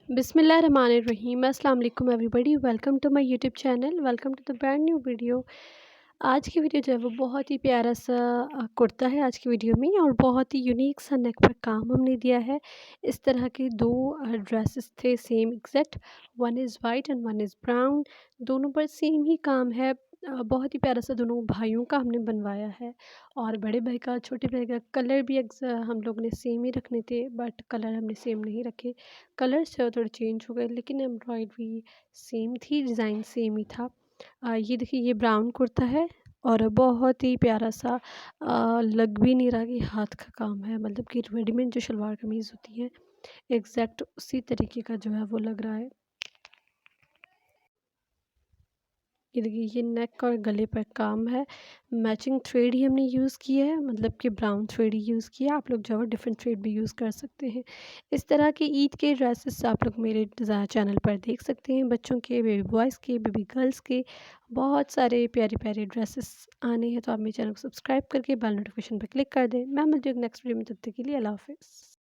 बिस्मिल्लाहिर्रहमानिर्रहीम अस्सलाम वालेकुम everybody welcome to my YouTube channel welcome to the brand new video. आज की वीडियो जो है वो बहुत ही प्यारा सा कुर्ता है आज की वीडियो में, और बहुत ही यूनिक सा नेक पर काम हमने दिया है। इस तरह के दो ड्रेसेस थे same exact, one is white and one is brown. दोनों पर सेम ही काम है। बहुत ही प्यारा सा दोनों भाइयों का हमने बनवाया है। और बड़े भाई का छोटे भाई का कलर भी हम लोग ने सेम ही रखने थे, बट कलर हमने सेम नहीं रखे। कलर्स जो थोड़े चेंज हो गए, लेकिन एम्ब्रॉयडरी सेम थी, डिज़ाइन सेम ही था। ये देखिए, ये ब्राउन कुर्ता है और बहुत ही प्यारा सा लग भी नहीं रहा कि हाथ का काम है, मतलब कि रेडीमेड जो शलवार कमीज़ होती है एग्जैक्ट उसी तरीके का जो है वो लग रहा है। ये देखिए, ये नेक और गले पर काम है। मैचिंग थ्रेड ही हमने यूज़ किया है, मतलब कि ब्राउन थ्रेड ही यूज़ किया है। आप लोग जो है डिफरेंट थ्रेड भी यूज़ कर सकते हैं। इस तरह के ईद के ड्रेसेस आप लोग मेरे चैनल पर देख सकते हैं। बच्चों के, बेबी बॉयज़ के, बेबी गर्ल्स के बहुत सारे प्यारे प्यारे ड्रेसेस आने हैं, तो आप मेरे चैनल को सब्सक्राइब करके बेल नोटिफिकेशन पर क्लिक कर दें। मैं मिलती हूँ नेक्स्ट वीडियो में, तब तक के लिए अल्लाह हाफिज़।